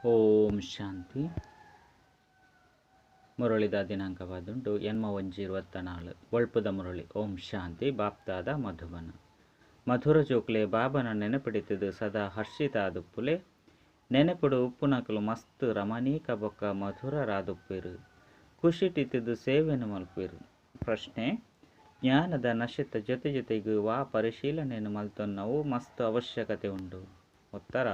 ಓಂ ಶಾಂತಿ. ಮುರಳಿದ ದಿನಾಂಕವಾದುಂಟು ಎನ್ಮ ಒಂಜಿ 24 ಒಳ್ಪುದ ಮುರಳಿ. ಓಂ ಶಾಂತಿ. ಬಾಪ್ತಾದ ಮಧುಬನ ಮಧುರ ಜೋಕ್ಲೆ ಬಾಬನ ನೆನಪಿಡಿತದು ಸದಾ ಹರ್ಷಿತಾದುಪ್ಪುಲೆ ನೆನಪಿಡು ಉಪ್ಪುನಕಲು ಮಸ್ತ್ ರಮಣೀಕ ಬೊಕ್ಕ ಮಧುರ ರಾದುಪ್ಪಿರು ಖುಷಿಟಿತದು ಸೇವೆನು ಮಲ್ಪಿರು. ಪ್ರಶ್ನೆ: ಜ್ಞಾನದ ನಶಿತ ಜೊತೆಗೂ ವಾ ಪರಿಶೀಲನೆಯನ್ನು ಮಲ್ತೊನ್ನವು ಮಸ್ತ್ ಅವಶ್ಯಕತೆ ಉಂಡು. ಉತ್ತರ: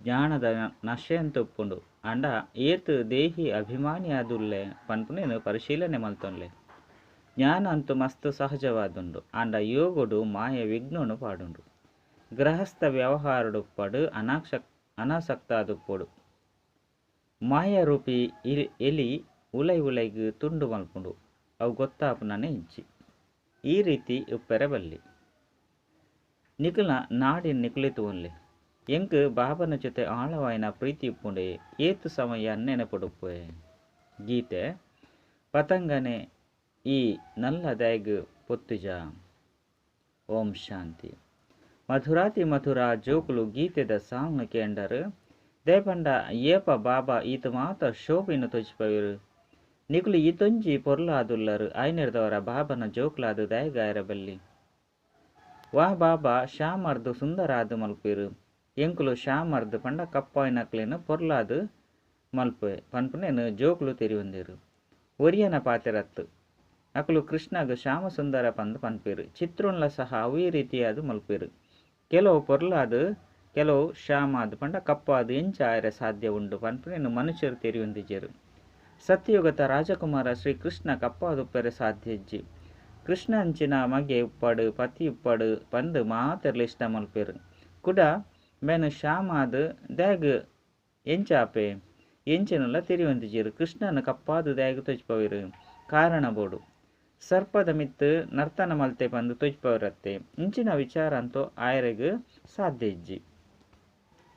ಜ್ಞಾನದ ನಶೆ ಅಂತ ಉಪ್ಪುಂಡು ಅಂಡ ಏತು ದೇಹಿ ಅಭಿಮಾನಿ ಆದುಲ್ಲೆ ಪನ್ಪುನೇನು ಪರಿಶೀಲನೆ ಮಲ್ತೊನ್ಲೆ. ಜ್ಞಾನ ಅಂತೂ ಮಸ್ತ್ ಸಹಜವಾದುಂಡು ಅಂಡ ಯೋಗುಡು ಮಾಯ ವಿಘ್ನನು ಪಾಡುಂಡು. ಗೃಹಸ್ಥ ವ್ಯವಹಾರಡುಪ್ಪಡು ಅನಾಸಕ್ತಾದುಪ್ಪಡು ಮಾಯ ರೂಪಿ ಎಲಿ ಉಲೈಗು ತುಂಡು ಮಲ್ಪುಂಡು ಅವು ಗೊತ್ತಾಪುನನೆ ಇಜ್ಜಿ. ಈ ರೀತಿ ಉಪ್ಪೆರೆ ಬಲ್ಲಿ ನಿಖುಲ ನಾಡಿನ ನಿಖುಲಿತು ಒಲ್ಲೆ ಎಂಕ್ ಬಾಬನ ಜೊತೆ ಆಳವಾಯಿನ ಪ್ರೀತಿ ಉಪ್ಪುಂಡೆ ಏತು ಸಮಯ ನೆನಪುಡುಪ್ಪೆ. ಗೀತೆ ಪತಂಗನೆ ಈ ನಲ್ಲ ದಯಗ್ ಪೊತ್ತುಜ. ಓಂ ಶಾಂತಿ. ಮಧುರಾತಿ ಮಧುರ ಜೋಕುಲು ಗೀತೆದ ಸಾಂಗ್ ಕೇಂಡರು ದೇಪಂಡ ಏಪ ಬಾಬಾ ಈತ ಮಾತ ಶೋಭಿನ ತೊಜ್ಪವಿರು ನಿಕುಲು ಈತೊಂಜಿ ಪೊರ್ಲಾದುಲ್ಲರು ಐನಿರ್ದವರ ಬಾಬನ ಜೋಕ್ಲಾದು ದಯಗಾಯರಬಲ್ಲಿ. ವಾ ಬಾಬಾ ಶ್ಯಾಮರ್ದು ಸುಂದರಾದು ಮಲ್ಪಿರು ಎಂಕುಲು ಶ್ಯಾಮರ್ದು ಪಂಡ ಕಪ್ಪಾಯಿನಕ್ಲೇನು ಪೊರ್ಲಾದು ಮಲ್ಪೆ ಪನ್ಪುನೇನು ಜೋಕುಲು ತೆರಿಯೊಂದಿರು. ಒರಿಯನ ಪಾತೆರತ್ತು ಅಕುಲು ಕೃಷ್ಣಗ ಶ್ಯಾಮ ಸುಂದರ ಪಂದು ಪನ್ಪಿರು. ಚಿತ್ರುನ್ಲ ಸಹ ಅವೇ ರೀತಿಯಾದು ಮಲ್ಪಿರು. ಕೆಲವು ಪೊರ್ಲಾದು ಕೆಲವು ಶ್ಯಾಮಾದು ಪಂಡ ಕಪ್ಪಾದು ಎಂಚ ಆಯರೆ ಸಾಧ್ಯ ಉಂಡು ಪನ್ಪುನೇನು ಮನುಷ್ಯರು ತೆರಿಯೊಂದಿಜರು. ಸತ್ಯಯುಗತ ರಾಜಕುಮಾರ ಶ್ರೀಕೃಷ್ಣ ಕಪ್ಪಾದುಪ್ಪರೆ ಸಾಧ್ಯ ಇಜ್ಜಿ. ಕೃಷ್ಣ ಅಂಚಿನ ಮಗೆ ಉಪ್ಪಡು ಪತಿ ಉಪ್ಪಡು ಪಂದು ಮಾತೆರ್ಲಿ ಇಷ್ಟ ಮಲ್ಪೆರು. ಕುಡ ಮೇನು ಶ್ಯಾಮಾದು ದ್ಯಾಗ್ ಎಂಚಾಪೆ ಎಂಚಿನಲ್ಲ ತೆರಿಯೊಂದಿಜರು. ಕೃಷ್ಣನ ಕಪ್ಪಾದು ದ್ಯಾಗ್ ತೊಜ್ಪವಿರು ಕಾರಣ ಬೋಡು ಸರ್ಪದ ಮಿತ್ತು ನರ್ತನ ಮಲ್ತೆ ಪಂದು ತೊಜ್ಪವಿರತ್ತೆ. ಇಂಚಿನ ವಿಚಾರ ಅಂತೂ ಆಯರೆಗ್ ಸಾಧ್ಯ ಇಜ್ಜಿ.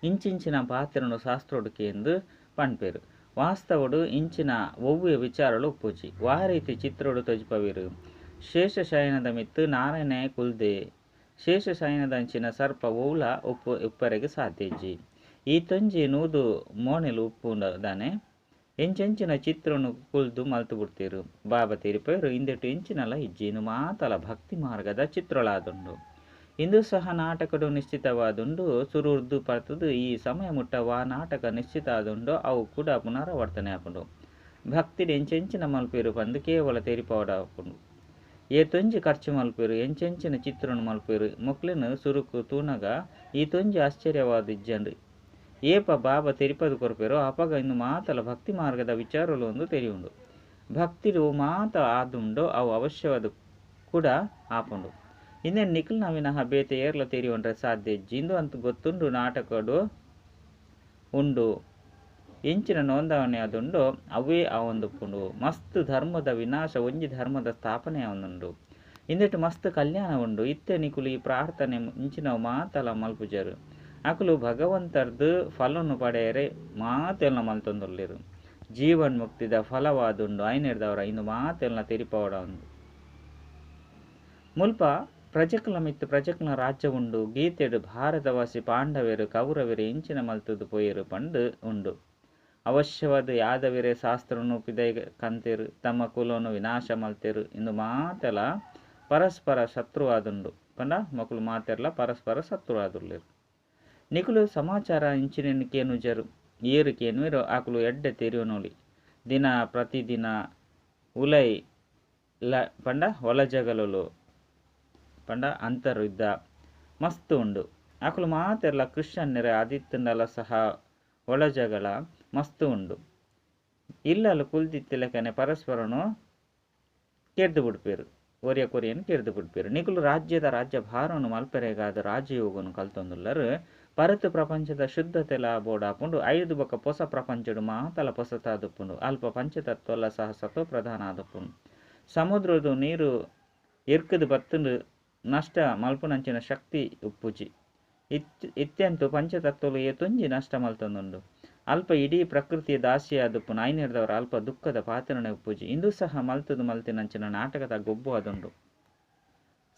ಇಂಚಿನ ಪಾತ್ರನು ಶಾಸ್ತ್ರೋಡುಕೆ ಎಂದು ಪನ್ಪೆರು. ವಾಸ್ತವಡು ಇಂಚಿನ ಒವ್ವೆ ವಿಚಾರಲು ಉಪ್ಪುಜಿ ವಾ ರೀತಿ ಚಿತ್ರೋಡು ತೊಜ್ಪವಿರು. ಶೇಷಶಯನದ ಮಿತ್ತು ನಾರಾಯಣ ಕುಲ್ದೆ ಶೇಷಶಯನದ ಅಂಚಿನ ಸರ್ಪ ಓವ್ಲ ಉಪ್ಪರೆಗೆ ಸಾಧ್ಯ ಇಜ್ಜಿ. ಈ ತೊಂಜಿ ನೂದು ಮೋನೆಲು ಉಪ್ಪುದಾನೆ ಎಂಚೆಂಚಿನ ಚಿತ್ರನು ಕುಲ್ದು ಮಲ್ತು ಬಿಡ್ತಿರು. ಬಾಬಾ ತೀರಿಪೇರು ಇಂದೆಟ್ಟು ಇಂಚಿನಲ್ಲ ಇಜ್ಜಿ ಇನ್ನು ಮಾತಲ ಭಕ್ತಿ ಮಾರ್ಗದ ಚಿತ್ರಳಾದುಂಡು. ಇಂದು ಸಹ ನಾಟಕಡು ನಿಶ್ಚಿತವಾದುಂಡು. ಸುರುರ್ದು ಪರ್ತದು ಈ ಸಮಯ ಮುಟ್ಟವಾ ನಾಟಕ ನಿಶ್ಚಿತ ಆದುಂಡು ಅವು ಕೂಡ ಪುನರಾವರ್ತನೆ ಆಪುಂಡು. ಭಕ್ತಿಡು ಎಂಚೆಂಚಿನ ಮಲ್ಪಿರು ಪಂದು ಕೇವಲ ತೆರಿಪವಡಾಪುಂಡು. ಏತೊಂಜಿ ಖರ್ಚು ಮಲ್ಪಿರು ಎಂಚೆಂಚಿನ ಚಿತ್ರನು ಮಲ್ಪಿರು ಮೊಕ್ಲಿನ ಸುರುಕು ತೂನಗ ಈ ತೊಂಜಿ ಆಶ್ಚರ್ಯವಾದ ಇಜ್ಜಂಡು ಏಪ ಬಾಬಾ ತೆರಿಪದು ಕೊರ್ಪೆರು ಅಪಗ ಇನ್ನು ಮಾತಲ ಭಕ್ತಿ ಮಾರ್ಗದ ವಿಚಾರಲು ಒಂದು ತೆರಿಯುಂಡು. ಭಕ್ತಿಡು ಮಾತ ಆದುಂಡು ಅವು ಅವಶ್ಯವಾದ ಕೂಡ ಆಪುಂಡು. ಇನ್ನೇನು ನಿಖಿಲ್ ವಿನಃ ಬೇತೆ ಏರ್ಲ ತೆರಿಯೊಂಡ್ರೆ ಸಾಧ್ಯ ಇಜ್ಜಿ. ಇಂದು ಅಂತ ಗೊತ್ತುಂಡು ನಾಟಕಡು ಉಂಡು ಎಂಚಿನ ನೋಂದಾವಣೆ ಅದುಂಡು ಅವೇ ಅವೊಂದುಪ್ಪುಂಡು. ಮಸ್ತ್ ಧರ್ಮದ ವಿನಾಶ ಒಂಜಿ ಧರ್ಮದ ಸ್ಥಾಪನೆ ಅವನುಂಡು. ಇಂದೆಟ್ಟು ಮಸ್ತ್ ಕಲ್ಯಾಣ ಉಂಡು. ಇತ್ತೆ ನಿಕುಲು ಈ ಪ್ರಾರ್ಥನೆ ಇಂಚಿನವು ಮಾತಲ ಮಲ್ಪುಜರು ಅಕುಲು ಭಗವಂತರ್ದು ಫಲನು ಪಡೆಯರೆ ಮಾತೆಲ್ನ ಮಲ್ತೊಂದುಲ್ಲೆರು. ಜೀವನ್ ಮುಕ್ತಿದ ಫಲವಾದುಂಡು ಐನಿರ್ದವರ ಇಂದು ಮಾತೆಲ್ನ ತೆರಿಪವಡ ಉಂಡು. ಮುಲ್ಪ ಪ್ರಜೆಕಲ ಮಿತ್ತು ಪ್ರಜೆಕಲ ರಾಜ್ಯ ಉಂಡು. ಗೀತೆಡು ಭಾರತವಾಸಿ ಪಾಂಡವೆರು ಕೌರವೆರು ಇಂಚಿನ ಮಲ್ತದು ಪೋಯರು ಪಂಡು ಉಂಡು. ಅವಶ್ಯವಾದ ಯಾದವೆರೆ ಶಾಸ್ತ್ರನು ಪಿದೈ ಕಂತೆರು ತಮ್ಮ ಕುಲನು ವಿನಾಶ ಮಲ್ತೆರು ಇಂದು ಮಾತೆಲ ಪರಸ್ಪರ ಶತ್ರುವಾದುಂಡು ಪಂಡ ಮಕ್ಕಳು ಮಾತೆರ್ಲ ಪರಸ್ಪರ ಶತ್ರುವಾದುಲ್ಲೆರು. ನಿಕುಲು ಸಮಾಚಾರ ಇಂಚಿನ ಕೇನುಜರು ಏರು ಕೇನುವಿರು ಆಕುಲು ಎಡ್ಡೆ ತೆರಿಯೋನೋಲಿ ದಿನ ಪ್ರತಿದಿನ ಉಲೈ ಪಂಡ ಒಳಜಗಲು ಪಂಡ ಅಂತರ್ಯುದ್ಧ ಮಸ್ತ್ ಉಂಡು. ಆಕುಲು ಮಾತೆರ್ಲ ಕ್ರಿಶ್ಚಿಯನ್ನೆರೆ ಆದಿತ್ತಂಡಲ ಸಹ ಒಳಜಗಳ ಮಸ್ತ್ ಉಂಡು. ಇಲ್ಲಲು ಕುಲ್ದಿತ್ತಿಲೆಕನೆ ಪರಸ್ಪರನು ಕೆರ್ದು ಬಿಡ್ಪೇರು ಒರಿಯ ಕೊರಿಯನು ಕೆರ್ದು ಬಿಡ್ಪೇರು. ನಿಕುಲು ರಾಜ್ಯ ಭಾರನು ಮಲ್ಪೆರೆಗಾದ ರಾಜಯೋಗನು ಕಲ್ತೊಂದುಲ್ಲರು ಪರತು ಪ್ರಪಂಚದ ಶುದ್ಧತೆ ಬೋಡಾಪುಂಡು. 5 ಬೊಕ್ಕ ಹೊಸ ಪ್ರಪಂಚಡು ಮಾತಲ ಹೊಸತಾದುಪ್ಪುಂಡು. ಅಲ್ಪ ಪಂಚತತ್ವಲ್ಲ ಸಹ ಸತೋ ಪ್ರಧಾನ ಆದುಪ್ಪುಂಡು. ಸಮುದ್ರದು ನೀರು ಎರ್ಕದು ಬತ್ತುಂಡು ನಷ್ಟ ಮಲ್ಪುನಂಚಿನ ಶಕ್ತಿ ಉಪ್ಪುಜಿ. ಇತ್ತೆಂತು ಪಂಚತತ್ವಲು ಏತೊಂಜಿ ನಷ್ಟ ಮಲ್ತೊಂದುಂಡು. ಅಲ್ಪ ಇಡೀ ಪ್ರಕೃತಿಯ ದಾಸಿಯಾದುಪ್ಪುನು ಐನಿರ್ದವರ ಅಲ್ಪ ದುಃಖದ ಪಾತ್ರನೆ ಉಪ್ಪುಜಿ. ಇಂದು ಸಹ ಮಲ್ತದು ಮಲ್ತಿನಂಚಿನ ನಾಟಕದ ಗೊಬ್ಬು ಅದುಂಡು.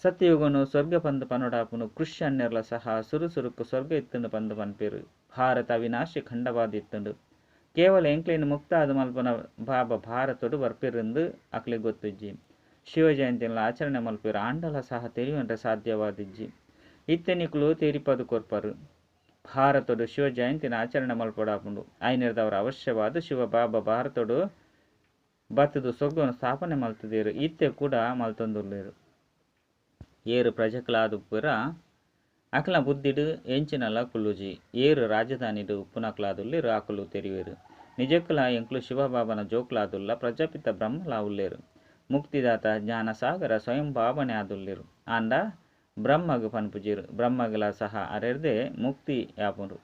ಸತ್ಯಯುಗನು ಸ್ವರ್ಗ ಪಂದು ಪನೊಡಾಪುನು ಕ್ರಿಶ್ಚಿಯನ್ನೆರ್ಲ ಸಹ ಸುರುಸುರುಕು ಸ್ವರ್ಗ ಇತ್ತುಂಡು ಪಂದು ಪನ್ಪೇರು ಭಾರತ ಅವಿನಾಶಿ ಖಂಡವಾದಿತ್ತುಂಡು. ಕೇವಲ ಎಂಕ್ಲಿನ ಮುಕ್ತಾದ ಮಲ್ಪನ ಬಾಬಾ ಭಾರತಡು ಬರ್ಪಿರಂದು ಅಕ್ಲಿಗೆ ಗೊತ್ತಿಜ್ಜಿ. ಶಿವ ಜಯಂತಿನ ಆಚರಣೆ ಮಲ್ಪಿರ ಆಂಡಲ ಸಹ ತೆರಿಯುವಂತೆ ಸಾಧ್ಯವಾದಿಜ್ಜಿ. ಇತ್ತೆನಿಕ್ಲು ತೆರಿಪದು ಕೊರ್ಪರು ಭಾರತಡು ಶಿವ ಜಯಂತಿನ ಆಚರಣೆ ಮಲ್ಪಡಾಪುಂಡು. ಐನಿರ್ದವರ ಅವಶ್ಯವಾದ ಶಿವ ಬಾಬಾ ಭಾರತಡು ಬತ್ತದು ಸೊಗ್ಗನ್ನು ಸ್ಥಾಪನೆ ಮಲ್ತದೇರು. ಇತ್ತೆ ಕೂಡ ಮಲ್ತೊಂದುಲ್ಲೇರು. ಏರು ಪ್ರಜೆಕಲಾದ ಪುರ ಅಕಲ ಬುದ್ಧಿಡು ಎಂಚಿನಲ ಕುಲ್ಲುಜಿ. ಏರು ರಾಜಧಾನಿಡು ಉಪ್ಪುನಕ್ಲಾದುಲ್ಲೇರು ಆಕಲು ತೆರಿವೇರು. ನಿಜಕ್ಕಲ ಎಂಕ್ಲು ಶಿವಬಾಬನ ಜೋಕ್ಲಾದುಲ್ಲ ಪ್ರಜಾಪಿತ ಬ್ರಹ್ಮಲ ಉಲ್ಲೇರು. ಮುಕ್ತಿದಾತ ಜ್ಞಾನ ಸಾಗರ ಸ್ವಯಂ ಬಾಬನೆ ಆದುಲ್ಲೇರು. ಆಂಡ ಬ್ರಹ್ಮಗ್ ಪನ್ಪುಜಿರು. ಬ್ರಹ್ಮಗಲ ಸಹ ಅರೆರ್ದೆ ಮುಕ್ತಿ ಯಾಪುಂಡು.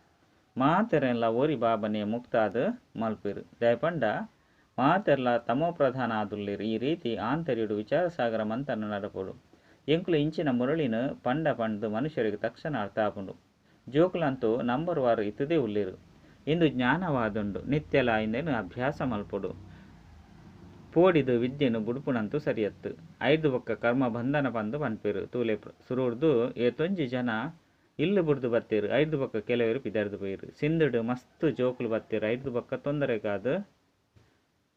ಮಾತೆರೆಲ್ಲ ಓರಿ ಬಾಬನೆ ಮುಕ್ತಾದ ಮಲ್ಪಿರು. ದಯಪಂಡ ಮಾತೆರ್ಲ ತಮೋ ಪ್ರಧಾನ ಆದುಲ್ಲೇರು. ಈ ರೀತಿ ಆಂತರ್ಯುಡು ವಿಚಾರ ಸಾಗರ ಮಂತನ ನಡಪುಡು. ಎಂಕ್ಲು ಇಂಚಿನ ಮುರಳಿನ ಪಂಡ ಪಂಡು ಮನುಷ್ಯರಿಗೆ ತಕ್ಷಣ ಅರ್ಥ ಆಪುಂಡು. ಜೋಕುಲಂತೂ ನಂಬರ್ ವಾರು ಇತ್ತದೇ ಉಳ್ಳೇರು. ಇಂದು ಜ್ಞಾನವಾದುಂಡು. ನಿತ್ಯಲ ಇಂದೇನು ಅಭ್ಯಾಸ ಮಲ್ಪುಡು. ಪೋಡಿದು ವಿದ್ಯೆನು ಬುಡುಪುನಂತೂ ಸರಿಯತ್ತು. ಐದು ಬೊಕ್ಕ ಕರ್ಮ ಬಂಧನ ಪಂದು ಪನ್ಪೇರು. ತೂಲೆ ಸುರುಡ್ದು ಏತೊಂಜಿ ಜನ ಇಲ್ಲು ಬುಡ್ದು ಬತ್ತೇರು. ಐದು ಬೊಕ್ಕ ಕೆಲವರು ಪಿದರ್ದು ಪೋಯಿರು. ಸಿಂಧುಡು ಮಸ್ತ್ ಜೋಕುಲು ಬತ್ತೇರು. ಐದು ಬೊಕ್ಕ ತೊಂದರೆ ಕಾದು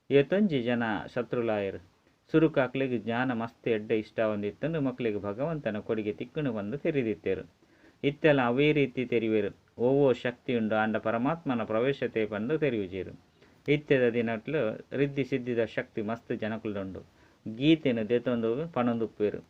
ಏತೊಂಜಿ ಜನ ಶತ್ರುಲಾಯರು. ಸುರುಕಾಕ್ಲಿಗೆ ಜ್ಞಾನ ಮಸ್ತ್ ಎಡ್ಡೆ ಇಷ್ಟ ಹೊಂದಿತ್ತಂದು ಮಕ್ಕಳಿಗೆ ಭಗವಂತನ ಕೊಡುಗೆ ತಿಕ್ಕುನು ಬಂದು ತೆರೆದಿತ್ತೇರು. ಇತ್ತೆಲ್ಲ ಅವೇ ರೀತಿ ತೆರಿವೇರು. ಓವೋ ಶಕ್ತಿ ಉಂಡು ಆಂಡ ಪರಮಾತ್ಮನ ಪ್ರವೇಶತೆ ಪಂದು ತೆರಿಯುಜೇರು. ಇತ್ಯದ ದಿನಟ್ಲು ರಿದ್ದಿ ಸಿದ್ಧಿದ ಶಕ್ತಿ ಮಸ್ತ್ ಜನಕುಲುಂಡು. ಗೀತೆನು ದೆತೊಂದು ಪಣೊಂದುಪ್ಪೇರು.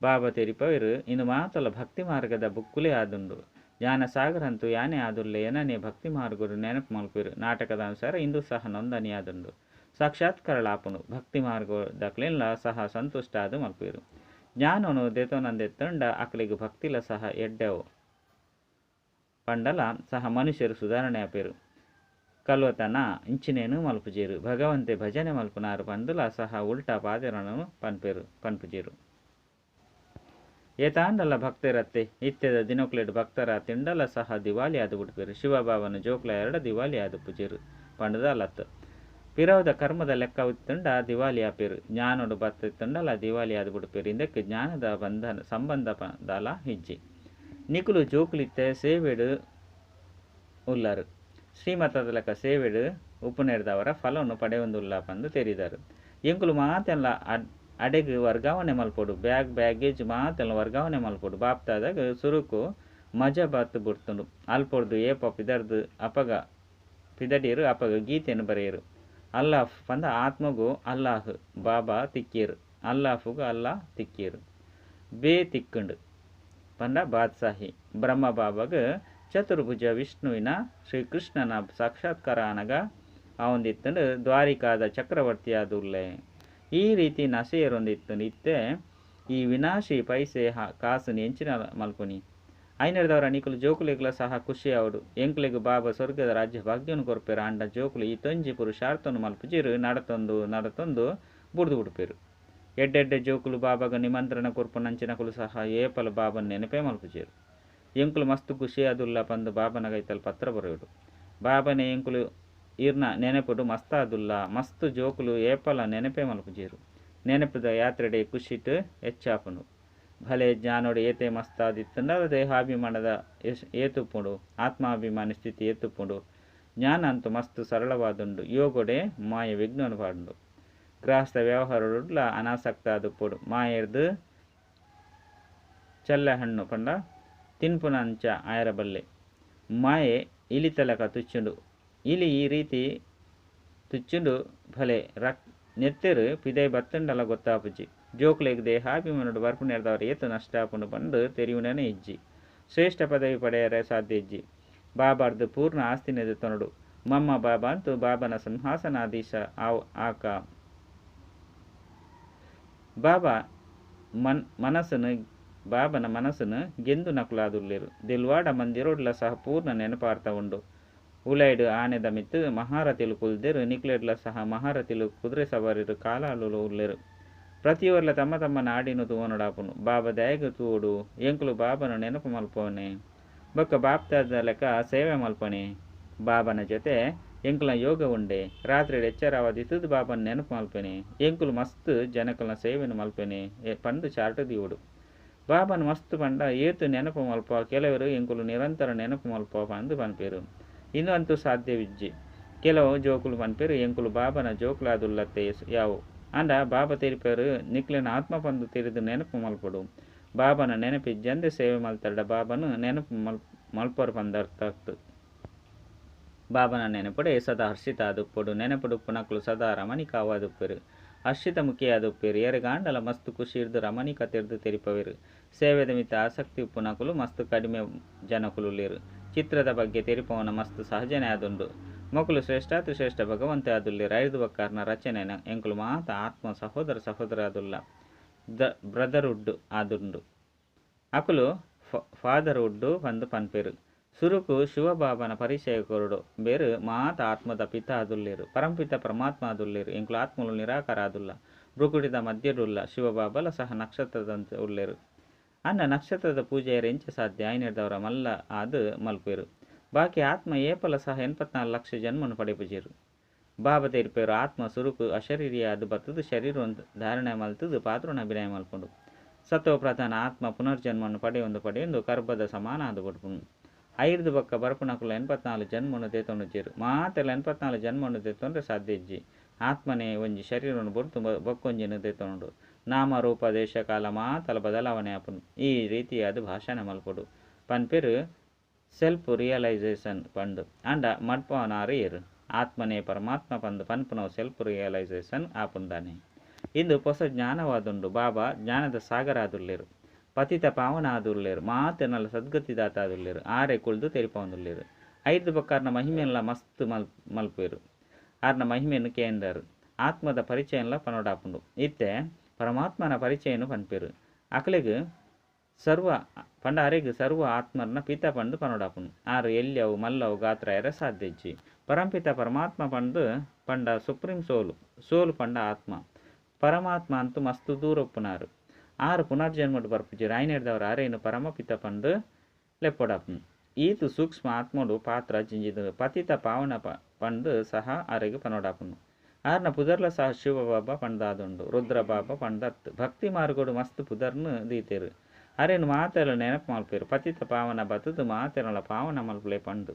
ಬಾಬಾ ತೆರಿಪವೇರು. ಇನ್ನು ಮಾತಲ್ಲ ಭಕ್ತಿ ಮಾರ್ಗದ ಬುಕ್ಕುಲೇ ಆದುಂಡು. ಜ್ಞಾನ ಸಾಗರಂತೂ ಯಾನೇ ಆದುಲ್ಲೆ ಏನನೇ ಭಕ್ತಿ ಮಾರ್ಗರು ನೆನಪು ಮಲ್ಪೇರು. ನಾಟಕದ ಅನುಸಾರ ಇಂದು ಸಹ ನೊಂದಣಿ ಆದುಂಡು. ಸಾಕ್ಷಾತ್ಕಾರಳಾಪುನು. ಭಕ್ತಿ ಮಾರ್ಗದಕ್ಲೆಲ್ಲ ಸಹ ಸಂತುಷ್ಟ ಆದು ಮಲ್ಪೇರು. ಜ್ಞಾನನು ದೆತೊನಂದೆತ್ತಂಡ ಅಕ್ಲಿಗೆ ಭಕ್ತಿಲ ಸಹ ಎಡ್ಡೆವು ಪಂಡಲ ಸಹ ಮನುಷ್ಯರು ಸುಧಾರಣೆ ಆಪೇರು. ಕಲ್ವತನ ಇಂಚಿನೇನು ಮಲ್ಪುಜೇರು. ಭಗವಂತೆ ಭಜನೆ ಮಲ್ಪುನಾರು ಪಂದುಲ ಸಹ ಉಲ್ಟಾ ಪಾದಿರನು ಪನ್ಪುಜೇರು. ಏತಾಂಡಲ ಭಕ್ತರತ್ತೆ ಇತ್ಯದ ದಿನಕ್ಲೆಡ್ ಭಕ್ತರ ತಿಂಡಲ ಸಹ ದಿವಾಲಿ ಆದು ಬಿಡ್ಪೇರು. ಶಿವಬಾಬನ ಜೋಕ್ಲ ಎರಡ ದಿವಾಲಿ ಆದು ಪುಜೇರು ಪಂಡದಲತ್ತು. ಪಿರವದ ಕರ್ಮದ ಲೆಕ್ಕ ಉತ್ತಂಡ ದಿವಾಲಿ ಆಪೇರು. ಜ್ಞಾನೋಡು ಬತ್ತಿತ್ತಂಡಲ ದಿವಾಲಿ ಆದು ಬಿಡ್ಪೇರು. ಇದಕ್ಕೆ ಜ್ಞಾನದ ಬಂಧನ ಸಂಬಂಧ ಪದಲ ಹಿಜ್ಜಿ. ನಿಕುಲು ಜೋಕುಲಿತ್ತೆ ಸೇವೆಡು ಉಲ್ಲರು. ಶ್ರೀಮತದ ಲೆಕ್ಕ ಸೇವೆಡು ಉಪುನೆರ್ದವರ ಫಲವನ್ನು ಪಡೆಯೊಂದುಲ್ಲ ಪಂದು ತೆರಿದರು. ಎಂಕುಲು ಮಾತೆಲ್ಲ ಅಡೆಗೆ ವರ್ಗಾವಣೆ ಮಲ್ಪೊಡು. ಬ್ಯಾಗೇಜ್ ಮಾತೆಲ್ಲ ವರ್ಗಾವಣೆ ಮಲ್ಪೊಡು. ಬಾಪ್ತಾದಾಗ ಸುರುಕು ಮಜಾ ಬತ್ತು ಬಿಡ್ತುಂಡು. ಅಲ್ಪೊಡ್ದು ಏಪ ಪಿದರ್ದು ಅಪಗ ಪಿದಡಿಯರು ಅಪಗ ಗೀತೆಯನ್ನು ಬರೆಯರು. ಅಲ್ಲಾಫ್ ಪಂದ ಆತ್ಮಗೂ ಅಲ್ಲಾಹ್ ಬಾಬಾ ತಿಕ್ಕೇರು. ಅಲ್ಲಾಫುಗೂ ಅಲ್ಲಾಹ್ ತಿಕ್ಕೇರು. ಬೇ ತಿಕ್ಕುಂಡು ಪಂಡ ಬಾದ್ಸಾಹಿ. ಬ್ರಹ್ಮ ಬಾಬಾಗ ಚತುರ್ಭುಜ ವಿಷ್ಣುವಿನ ಶ್ರೀಕೃಷ್ಣನ ಸಾಕ್ಷಾತ್ಕಾರ ಅನಗ ಅವಂದಿತ್ತಂಡು ದ್ವಾರಿಕಾದ ಚಕ್ರವರ್ತಿ ಆದುಲ್ಲೆ. ಈ ರೀತಿ ನಸೆಯರೊಂದಿತ್ತು. ಇತ್ತೆ ಈ ವಿನಾಶಿ ಪೈಸೆ ಕಾಸುని ಎಂಚಿನ ಮಲ್ಪುನಿ. ಐನರ್ದವರ ನಿಕುಲು ಜೋಕುಲಿಗ್ಲ ಸಹ ಖುಷಿ ಅವಡು. ಎಂಕ್ಲೆಗ್ ಬಾಬಾ ಸ್ವರ್ಗದ ರಾಜ್ಯ ಭಾಗ್ಯನು ಕೊರ್ಪೇರು. ಆಂಡ ಜೋಕುಲು ಈ ತೊಂಜಿ ಪುರುಷಾರ್ಥನು ಮಲ್ಪುಜಿರು ನಡತೊಂದು ಬುಡ್ದು ಬಿಡ್ಪೇರು. ಎಡ್ಡೆಡ್ಡೆ ಜೋಕುಲು ಬಾಬಾಗ ನಿಮಂತ್ರಣ ಕೊರ್ಪುನಂಚಿನಕುಲು ಸಹ ಏಪಲ ಬಾಬನ ನೆನಪೇ ಮಲ್ಪುಜೇರು. ಎಂಕುಲು ಮಸ್ತ್ ಖುಷಿ ಆದುಲ್ಲ ಪಂದು ಬಾಬನ ಗೈತಲ್ ಪತ್ರ ಬರೆಯುಡು. ಬಾಬನೆ ಎಂಕುಲು ಇರ್ನ ನೆನಪುಡು ಮಸ್ತಾದುಲ್ಲ. ಮಸ್ತ್ ಜೋಕುಲು ಏಪಲ ನೆನಪೇ ಮಲ್ಪುಜೇರು. ನೆನಪುದ ಯಾತ್ರೆಡೆ ಖುಷಿಟ್ ಹೆಚ್ಚಾಪುಂಡು. ಭಲೆ ಜ್ಞಾನೋಡು ಏತೆ ಮಸ್ತಾದಿತ್ತಂಡ ದೇಹಾಭಿಮಾನದ ಏತುಪ್ಪುಂಡು. ಆತ್ಮಾಭಿಮಾನಿ ಸ್ಥಿತಿ ಏತುಪ್ಪುಂಡು. ಜ್ಞಾನ ಅಂತೂ ಮಸ್ತ್ ಸರಳವಾದುಂಡು. ಯೋಗೊಡೆ ಮಾಯ ವಿಘ್ನನು ಪಾಡುಂಡು. ಗೃಹಸ್ಥ ವ್ಯವಹಾರಡುಡ್ಲ ಅನಾಸಕ್ತ ಆದುಪ್ಪುಡು. ಮಾಯರ್ದು ಚಲ್ಲ ಹಣ್ಣು ಪಂಡ ತಿನ್ಪುನಂಚ ಆಯರಬಲ್ಲೆ. ಮಾಯೆ ಇಲಿತಲಕ ತುಚ್ಚುಂಡು. ಇಲಿ ಈ ರೀತಿ ತುಚ್ಚುಂಡು ಭಲೆ ನೆತ್ತೆರು ಪಿದೈ ಬತ್ತಂಡಲ ಗೊತ್ತಾಪುಜಿ. ಜೋಕ್ಲೆಗ್ ದೇಹಾಭಿಮಾನುಡು ಬರ್ಪು ನೆರೆದವರು ಏತು ನಷ್ಟ ಆಪುಂಡು ಪಂಡು ತೆರಿಯುಣನೆ ಇಜ್ಜಿ. ಶ್ರೇಷ್ಠ ಪದವಿ ಪಡೆಯರೆ ಸಾಧ್ಯ ಇಜ್ಜಿ. ಬಾಬಾರ್ದು ಪೂರ್ಣ ಆಸ್ತಿನೆದು ತೊನಡು. ಮಮ್ಮ ಬಾಬಾ ಅಂತೂ ಬಾಬನ ಸಿಂಹಾಸನಾಧೀಶ ಆಕ. ಬಾಬನ ಮನಸ್ಸನ್ನು ಗೆಂದು ನಕುಲಾದುಲ್ಲೇರು. ದಿಲ್ವಾಡ ಮಂದಿರೋಡ್ಲ ಸಹ ಪೂರ್ಣ ನೆನಪಾರ್ಥ ಉಂಡು. ಉಲೈಡು ಆನೆದ ಮಿತ್ತು ಮಹಾರಥಿಲು ಕುಲ್ದೇರು. ನಿಕ್ಲೆಡ್ಲ ಸಹ ಮಹಾರಥಿಲು ಕುದುರೆ ಸವಾರಿರು ಕಾಲಾಲು ಉಲ್ಲೇರು. ಪ್ರತಿಯೊರ್ಲ ತಮ್ಮ ತಮ್ಮ ನಾಡಿನು ತೂವನಡಾಪುನು. ಬಾಬಾ ದಯಗ ತೂಡು. ಎಂಕುಲು ಬಾಬನು ನೆನಪು ಮಲ್ಪವನೆ. ಬೊಕ್ಕ ಬಾಪ್ತಾದ ಲೆಕ್ಕ ಸೇವೆ ಮಲ್ಪನೆ. ಬಾಬನ ಜೊತೆ ಎಂಕುಲ ಯೋಗ ಉಂಡೆ. ರಾತ್ರಿ ಎಚ್ಚರವಾದಿತ್ತದು ಬಾಬನ ನೆನಪು ಮಲ್ಪನೆ. ಎಂಕುಲು ಮಸ್ತ್ ಜನಕಲ್ನ ಸೇವೆನು ಮಲ್ಪನೆ ಪಂಡು ಚಾರ್ಟು ದಿವುಡು. ಬಾಬನ ಮಸ್ತ್ ಪಂಡ ಏತು ನೆನಪು ಮಲ್ಪ ಕೆಲವರು ಎಂಕುಲು ನಿರಂತರ ನೆನಪು ಮಲ್ಪ ಅಂದು ಪನ್ಪೇರು. ಇನ್ನು ಅಂತೂ ಸಾಧ್ಯವಿಜ್ಜಿ ಕೆಲವು ಜೋಕುಲು ಪನ್ಪೇರು ಎಂಕುಲು ಬಾಬನ ಜೋಕುಲಾದುಲ್ಲತ್ತೆ ಯಾವು ಅಂಡ ಬಾಬಾ ತೆರಿಪೇರು ನಿಕ್ಲಿನ ಆತ್ಮ ಪಂದು ತೆರೆದು ನೆನಪು ಮಲ್ಪಡು. ಬಾಬನ ನೆನಪಿಜ್ಜಂದೆ ಸೇವೆ ಮಲ್ತಡ ಬಾಬನು ನೆನಪು ಮಲ್ಪರು ಪಂದರ್ಥ. ಬಾಬನ ನೆನಪಡೆ ಸದಾ ಹರ್ಷಿತ ಆದುಪ್ಪಡು. ನೆನಪಡು ಪುನಕಲು ಸದಾ ರಮಣಿಕಾವಾದುಪ್ಪೆರು. ಹರ್ಷಿತ ಮುಖಿಯಾದುಪ್ಪೇರು. ಎರೆಗಾಂಡಲ ಮಸ್ತು ಖುಷಿ ಹಿಡ್ದು ರಮಣಿಕ ತೆರೆದು ತೆರಿಪವೆರು. ಸೇವೆದ ಮಿತ್ತ ಆಸಕ್ತಿ ಉಪ್ಪುನಕಲು ಮಸ್ತು ಕಡಿಮೆ ಜನಕುಲುಲ್ಲೇರು. ಚಿತ್ರದ ಬಗ್ಗೆ ತೆರಿಪವನ ಮಸ್ತು ಸಹಜನೇ ಆದುಂಡು. ಮೊಕಲು ಶ್ರೇಷ್ಠಾತಿ ಶ್ರೇಷ್ಠ ಭಗವಂತೆ ಆದುಲ್ಲೇರು. ಐದು ಬಕ್ಕಾರ್ನ ರಚನೆನ ಎಂಕುಲು ಮಾತ ಆತ್ಮ ಸಹೋದರ ಆದುಲ್ಲ ಬ್ರದರ್ವುಡ್ ಆದುಂಡು. ಅಕುಲು ಫಾದರ್ವುಡ್ ಬಂದು ಪನ್ಪೇರು. ಸುರುಕು ಶಿವಬಾಬನ ಪರಿಚಯ ಕೊರಡು ಬೇರು ಮಾತ ಆತ್ಮದ ಪಿತ ಆದುಲ್ಲೇರು. ಪರಂಪಿತ ಪರಮಾತ್ಮ ಆದುಲ್ಲೇರು. ಎಂಕುಲು ಆತ್ಮಲು ನಿರಾಕಾರ ಆದುಲ್ಲ. ಬೃಕುಟಿದ ಮಧ್ಯಡುಲ್ಲ. ಶಿವಬಾಬಲ ಸಹ ನಕ್ಷತ್ರದಂತೆ ಉಳ್ಳೇರು. ಅನ್ನ ನಕ್ಷತ್ರದ ಪೂಜೆಯ ರೆಂಚೆ ಸಾಧ್ಯ ಐನಿಡ್ದವರ ಮಲ್ಲ ಆದು ಮಲ್ಪೇರು. ಬಾಕಿ ಆತ್ಮ ಏಪಲ ಸಹ 84 ಲಕ್ಷ ಜನ್ಮನು ಪಡೆಪುಜೇರು. ಬಾಬಾ ತೆರಿಪೇರು ಆತ್ಮ ಸುರುಕು ಅಶರೀರಿಯ ಅದು ಬರ್ತದು ಶರೀರವನ್ನು ಧಾರಣೆ ಮಲ್ತದು ಪಾತ್ರನ ಅಭಿನಯ ಮಲ್ಪುಂಡು. ಸತ್ವ ಪ್ರಧಾನ ಆತ್ಮ ಪುನರ್ಜನ್ಮವನ್ನು ಪಡೆಯೊಂದು ಕರ್ಬದ ಸಮಾನ ಅದು ಬಡ್ಪುಂಡು. ಐದು ಬಕ್ಕ ಬರ್ಪುನಕುಲ 84 ಜನ್ಮನು ದೇತೊಂಡುಜೇರು. ಮಾತೆಲ್ಲ 84 ಜನ್ಮನು ದೇತೊಂಡ್ರೆ ಸಾಧ್ಯ ಇಜ್ಜಿ. ಆತ್ಮನೇ ಒಂಜಿ ಶರೀರವನ್ನು ಬೊಡ್ತು ಬೊಕ್ಕೊಂಜಿನ ದೇತೊಂಡು. ನಾಮ ರೂಪ ದೇಶ ಕಾಲ ಮಾತಲ ಬದಲಾವಣೆ ಆಪುಂಡು. ಈ ರೀತಿ ಅದು ಭಾಷಣ ಮಲ್ಪಡು ಪನ್ಪೇರು ಸೆಲ್ಫ್ ರಿಯಲೈಸೇಷನ್ ಪಂಡು ಅಂಡ ಮಡ್ಪವನಾರು ಏರು. ಆತ್ಮನೇ ಪರಮಾತ್ಮ ಪಂದು ಪನ್ಪುನವು ಸೆಲ್ಫ್ ರಿಯಲೈಸೇಷನ್ ಆಪುಂದಾನೆ. ಇಂದು ಹೊಸ ಜ್ಞಾನವಾದುಂಡು. ಬಾಬಾ ಜ್ಞಾನದ ಸಾಗರ ಆದುಲ್ಲೇರು. ಪತಿತ ಪಾವನ ಆದುಲ್ಲೇರು. ಮಾತೆನಲ್ಲ ಸದ್ಗತಿದಾತ ಆದುಲ್ಲೇರು. ಆರೆ ಕುಳ್ದು ತೆರಿಪವಂದುಲ್ಲೇರು. ಐದು ಬಕ್ಕಾರ್ನ ಮಹಿಮೆಯಲ್ಲ ಮಸ್ತ್ ಮಲ್ಪೇರು. ಆರ್ನ ಮಹಿಮೆಯನ್ನು ಕೇಂದ್ರರು. ಆತ್ಮದ ಪರಿಚಯಲ್ಲ ಪನೋಡಾಪುಂಡು. ಇತ್ತೆ ಪರಮಾತ್ಮನ ಪರಿಚಯನು ಪನ್ಪೇರು. ಅಕಲಿಗೆ ಸರ್ವ ಪಂಡ ಅರೆಗೆ ಸರ್ವ ಆತ್ಮರ್ನ ಪಿತ ಪಂಡು ಪನೋಡಾಪುಂಡು. ಆರು ಎಲ್ಯವು ಮಲ್ಲವು ಗಾತ್ರ ಎರ ಸಾಧ್ಯ ಇಜ್ಜಿ. ಪರಂಪಿತ ಪರಮಾತ್ಮ ಪಂಡ ಸುಪ್ರೀಂ ಸೋಲು ಪಂಡ ಆತ್ಮ. ಪರಮಾತ್ಮ ಅಂತೂ ಮಸ್ತು ದೂರ ಒಪ್ಪುನಾರು. ಆರು ಪುನರ್ಜನ್ಮಡು ಬರ್ಪುಜಿರು. ಐನೆಡ್ದವರು ಆರೇನು ಪರಮಪಿತ ಪಂಡು ಲೆಪ್ಪೊಡಾಪುಂಡು. ಈತು ಸೂಕ್ಷ್ಮ ಆತ್ಮಡು ಪಾತ್ರ ಜಿಂಜಿದು ಪತಿತ ಪಾವನ ಪಂಡು ಸಹ ಅರೆಗೆ ಪನೋಡಾಪುಂಡು. ಆರ್ನ ಪುದರ್ಲ ಸಹ ಶಿವಬಾಬಾ ಪಂಡಾದುಂಡು. ರುದ್ರಬಾಬಾ ಪಂಡತ್ತು ಭಕ್ತಿ ಮಾರ್ಗೋಡು ಮಸ್ತ್ ಪುದರ್ನು ದೀತೇರು. ಅರೇನು ಮಾತೆಲ್ಲ ನೆನಪು ಮಲ್ಪೇರು. ಪತಿತ ಪಾವನ ಬತದು ಮಾತೆರಳ ಪಾವನ ಮಲ್ಪಲೆ ಪಂಡು.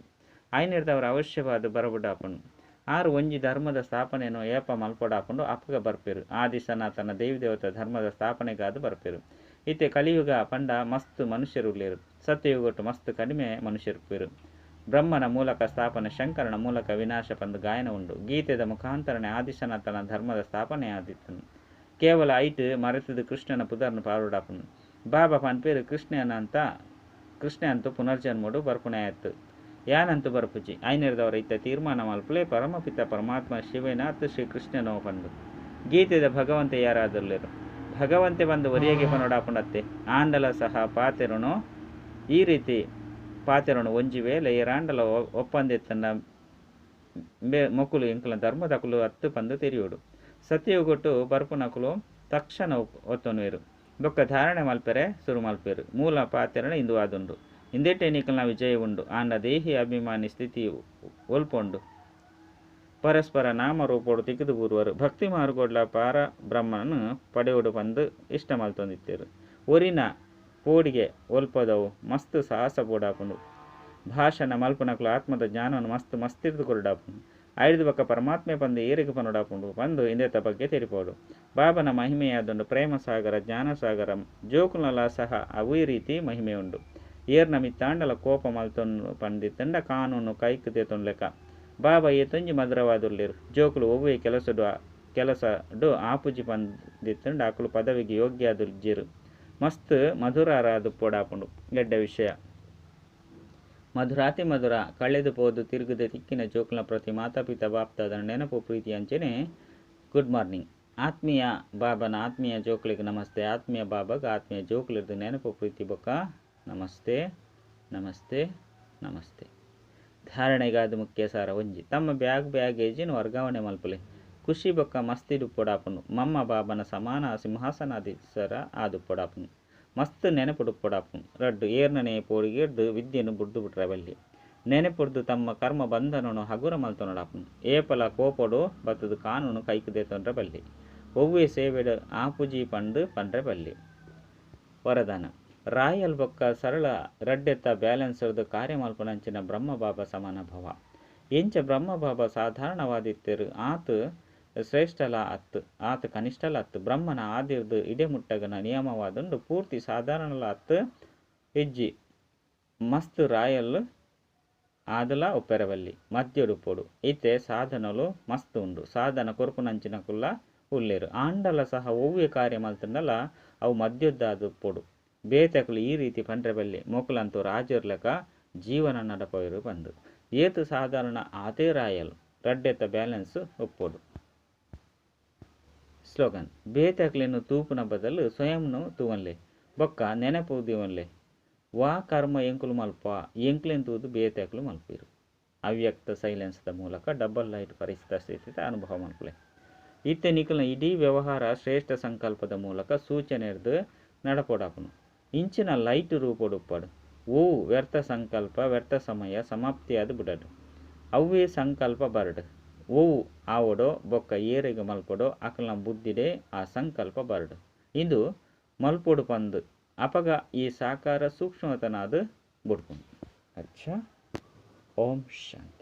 ಐನಿಡ್ದವರು ಅವಶ್ಯವಾದ ಬರಬುಡಾಪುಂಡು. ಆರು ಒಂಜಿ ಧರ್ಮದ ಸ್ಥಾಪನೆಯನ್ನು ಏಪ ಮಲ್ಪೊಡಾಪುಂಡು ಅಪ್ಪಗ ಬರ್ಪೇರು. ಆದಿ ಸನಾತನ ದೇವದೇವತ ಧರ್ಮದ ಸ್ಥಾಪನೆಗಾದು ಬರ್ಪೇರು. ಇತ್ತೆ ಕಲಿಯುಗ ಪಂಡ ಮಸ್ತ್ ಮನುಷ್ಯರುಳ್ಳೇರು. ಸತ್ಯಯುಗಟ್ಟು ಮಸ್ತ್ ಕಡಿಮೆ ಮನುಷ್ಯರುಪೇರು. ಬ್ರಹ್ಮನ ಮೂಲಕ ಸ್ಥಾಪನೆ, ಶಂಕರನ ಮೂಲಕ ವಿನಾಶ ಪಂದು ಗಾಯನ ಉಂಡು. ಗೀತೆದ ಮುಖಾಂತರನೇ ಆದಿಸನಾತನ ಧರ್ಮದ ಸ್ಥಾಪನೆ ಆದಿತ್ತನು. ಕೇವಲ ಐಟು ಮರೆತದು ಕೃಷ್ಣನ ಪುದರ್ನು ಪಾರುಡಾಪುಂಡು. ಬಾಬಾ ಪನ್ಪೇರು ಕೃಷ್ಣ ಅಂತೂ ಪುನರ್ಜನ್ಮಡು ಬರ್ಪುಣೆ ಆಯ್ತು. ಯಾನಂತೂ ಬರ್ಪುಜಿ ಐನಿರ್ದವರ ಇತ್ತ ತೀರ್ಮಾನ ಮಲ್ಪಲೆ ಪರಮಪಿತ ಪರಮಾತ್ಮ ಶಿವನಾಥ್ ಶ್ರೀಕೃಷ್ಣನೋ ಪಂಡು. ಗೀತೆದ ಭಗವಂತ ಯಾರಾದುಲ್ಲೇರು. ಭಗವಂತೆ ಬಂದು ಒರಿಯಗೆ ಪನೋಡಾಪುಂಡತ್ತೆ. ಆಂಡಲ ಸಹ ಪಾತೆರುನು ಈ ರೀತಿ ಪಾತೆರುನು ಒಂಜಿ ವೇಳೆ ಏರಾಂಡಲ ಒಪ್ಪಂದೆತ್ತಂಡ ಮೊಕುಲು ಎಂಕಲ ಧರ್ಮದಕುಲು ಹತ್ತು ಪಂದು ತೆರಿಯೋಡು. ಸತ್ಯಯುಗೊಟ್ಟು ಬರ್ಪುನಕುಲು ತಕ್ಷಣ ಒತ್ತೊನುವೆರು. ಬೊಕ್ಕ ಧಾರಣೆ ಮಲ್ಪೆರೆ ಸುರು ಮಲ್ಪೇರು. ಮೂಲ ಪಾತೆರಣ ಇಂದು ಆದುಂಡು. ಇಂದೇಟೆ ನಿಕಲ್ನ ವಿಜಯ ಉಂಡು. ಆಂಡ ದೇಹಿ ಅಭಿಮಾನಿ ಸ್ಥಿತಿ ಒಲ್ಪೊಂಡು. ಪರಸ್ಪರ ನಾಮರೂಪೋಡು ತಿಕ್ಕಿದು ಬೂರುವರು. ಭಕ್ತಿ ಮಾರ್ಗೋಡ್ಲ ಪಾರ ಬ್ರಹ್ಮನನ್ನು ಪಡೆಯೋಡು ಪಂದು ಇಷ್ಟ ಮಲ್ತೊಂದಿತ್ತೇರು. ಒರಿನ ಪೋಡಿಗೆ ಒಲ್ಪದವು ಮಸ್ತ್ ಸಾಹಸ ಬೋಡಾಪುಂಡು. ಭಾಷಣ ಮಲ್ಪುನಕಲು ಆತ್ಮದ ಜ್ಞಾನವನ್ನು ಮಸ್ತಿರ್ದು ಕೊರಡಾಪುಂಡು. ಐದು ಬಕ್ಕ ಪರಮಾತ್ಮೆ ಪಂದು ಏರಿಗೆ ಪನೋಡಾಪುಂಡು ಪಂದು ಇಂದೇತ ಬಗ್ಗೆ ತೆರಿಪೋಡು. ಬಾಬನ ಮಹಿಮೆಯಾದುಂಡು ಪ್ರೇಮ ಸಾಗರ ಜ್ಞಾನ ಸಾಗರ. ಜೋಕುಲಲ ಸಹ ಅವು ಈ ರೀತಿ ಮಹಿಮೆ ಉಂಡು. ಏರ್ನ ಮಿತ್ತಾಂಡಲ ಕೋಪ ಮಲ್ತೊಂದು ಪಂದಿತ್ತಂಡ ಕಾನೂನು ಕೈಕ್ ತೇತೊಂಡ್ಲೆಕ್ಕ. ಬಾಬಾ ಏತೊಂಜಿ ಮಧುರವಾದುಲ್ಲೇರು. ಜೋಕುಲು ಒವ್ವೇ ಕೆಲಸಡು ಆಪುಜಿ ಪಂದಿತ್ತಂಡ ಅಕುಲು ಪದವಿಗೆ ಯೋಗ್ಯ ಆದುಲ್ಜೇರು. ಮಸ್ತ್ ಮಧುರಾರಾದು ಪೋಡಾಪುಂಡು. ಗೆಡ್ಡ ವಿಷಯ ಮಧುರಾತಿ ಮಧುರ ಕಳೆದು ಪೋದು ತಿರುಗದೆ ತಿಕ್ಕಿನ ಜೋಕುಲ ಪ್ರತಿ ಮಾತಾಪಿತ ಬಾಪ್ತಾದ ನೆನಪು ಪ್ರೀತಿ ಅಂಚೆನೆ ಗುಡ್ ಮಾರ್ನಿಂಗ್. ಆತ್ಮೀಯ ಬಾಬನ ಆತ್ಮೀಯ ಜೋಕುಲಿಗೆ ನಮಸ್ತೆ. ಆತ್ಮೀಯ ಬಾಬಾಗ ಆತ್ಮೀಯ ಜೋಕುಲಿರ್ದು ನೆನಪು ಪ್ರೀತಿ ಬೊಕ್ಕ ನಮಸ್ತೆ ನಮಸ್ತೆ ನಮಸ್ತೆ. ಧಾರಣೆಗಾದು ಮುಖ್ಯ ಸಾರ ಒಂಜಿ ತಮ್ಮ ಬ್ಯಾಗೇಜಿನ ವರ್ಗಾವಣೆ ಮಲ್ಪಲೆ ಖುಷಿ ಬೊಕ್ಕ ಮಸ್ತಿಡು ಪೊಡಾಪುಂಡು. ಮಮ್ಮ ಬಾಬನ ಸಮಾನ ಸಿಂಹಾಸನಾಧೀಶ್ವರ ಆದು ಪೊಡಾಪುಂಡು. ಮಸ್ತ್ ನೆನಪುಡು ಪೊಡಾಪುಂಡು. ರಡ್ಡು ಏರ್ನನೆ ಪೋಡಿಗೆಡ್ದು ವಿದ್ಯೆನು ಬುಡ್ದು ಬಿಟ್ರೆ ಬಲ್ಲಿ ನೆನಪುಡ್ದು ತಮ್ಮ ಕರ್ಮ ಬಂಧನನು ಹಗುರ ಮಲ್ತೊನಡಾಪುಂಡು. ಏಪಲ ಕೋಪಡು ಬತ್ತದು ಕಾನೂನು ಕೈಕುದೆ ತೊಂದ್ರೆ ಬಲ್ಲಿ ಒವ್ವೇ ಸೇವೆಡು ಆಪುಜಿ ಪಂಡು ಪಂಡ್ರೆ ಬಲ್ಲಿ ವರದಾನ ರಾಯಲ್ ಬೊಕ್ಕ ಸರಳ ರಡ್ಡೆತ್ತ ಬ್ಯಾಲೆನ್ಸ್ ಹಿಡಿದು ಕಾರ್ಯ ಮಲ್ಪನಂಚಿನ ಬ್ರಹ್ಮಬಾಬಾ ಸಮಾನ ಭವ. ಎಂಚ ಬ್ರಹ್ಮಬಾಬಾ ಸಾಧಾರಣವಾದಿತ್ತೆರು ಆತ ಶ್ರೇಷ್ಠಲ ಅತ್ತು ಆತ ಕನಿಷ್ಠಲ ಅತ್ತು. ಬ್ರಹ್ಮನ ಆದಿರ್ದು ಇಡೆಮುಟ್ಟಗನ ನಿಯಮವಾದುಂಡು ಪೂರ್ತಿ ಸಾಧಾರಣಲ ಅತ್ತು ಹೆಜ್ಜಿ ಮಸ್ತ್ ರಾಯಲ್ ಆದಲ ಉಪ್ಪೆರವಲ್ಲಿ ಮಧ್ಯಡು ಪೊಡು ಇತ್ತೆ ಸಾಧನಲು ಮಸ್ತ್ ಉಂಡು. ಸಾಧನ ಕೊರ್ಪುನಂಚಿನ ಕುಲ್ಲ ಉಲ್ಲೇರು ಆಂಡಲ ಸಹ ಒವ್ವೆ ಕಾರ್ಯ ಮಲ್ತಂಡಲ ಅವು ಮಧ್ಯದ್ದಾದು ಪೊಡು. ಬೇತಕಲು ಈ ರೀತಿ ಪಂಡ್ರೆ ಬಲ್ಲಿ ಮೊಕಲಂತೂ ರಾಜರ್ಲಕ ಜೀವನ ನಡಪೋರು ಬಂದು ಏತು ಸಾಧಾರಣ ಆತೇ ರಾಯಲ್ ರಡ್ಡೆತ್ತ ಬ್ಯಾಲೆನ್ಸ್ ಒಪ್ಪೋಡು. ಸ್ಲೋಗನ್ ಬೇತಕ್ಲೆನು ತೂಪುನ ಬದಲು ಸ್ವಯಂನು ತೂವನ್ಲೆ ಬೊಕ್ಕ ನೆನಪು ದಿವನ್ಲೆ ವಾ ಕರ್ಮ ಎಂಕುಲು ಮಲ್ಪ ಎಂಕ್ಲೆನ್ ತೂದು ಬೇತಕ್ಲು ಮಲ್ಪಿರು. ಅವ್ಯಕ್ತ ಸೈಲೆನ್ಸ್ದ ಮೂಲಕ ಡಬಲ್ ಲೈಟ್ ಪರಿಸ್ಥಿತ ಸ್ಥಿತಿ ಅನುಭವ ಮಲ್ಪಲೆ ಇತ್ತೆ ನಿಖಲ್ನ ಇಡೀ ವ್ಯವಹಾರ ಶ್ರೇಷ್ಠ ಸಂಕಲ್ಪದ ಮೂಲಕ ಸೂಚನೆ ಹಿಡಿದು ನಡಪೋಡಾಪನು ಇಂಚಿನ ಲೈಟ್ ರೂಪೊಡುಪ್ಪಡು. ಓ ವ್ಯರ್ಥ ಸಂಕಲ್ಪ ವ್ಯರ್ಥ ಸಮಯ ಸಮಾಪ್ತಿಯಾದ ಬಿಡಡು ಅವೇ ಸಂಕಲ್ಪ ಬರಡು. ಓವು ಆವಡೋ ಬೊಕ್ಕ ಏರೆಗೆ ಮಲ್ಪಡೋ ಅಕಲ್ನ ಬುದ್ಧಿಡೆ ಆ ಸಂಕಲ್ಪ ಬರಡು. ಇಂದು ಮಲ್ಪೊಡು ಪಂದು ಅಪಗ ಈ ಸಾಕಾರ ಸೂಕ್ಷ್ಮತನಾದ ಬುಡ್ಕೊಂಡು. ಅಚ್ಚ ಓಂ ಶಾಂತಿ.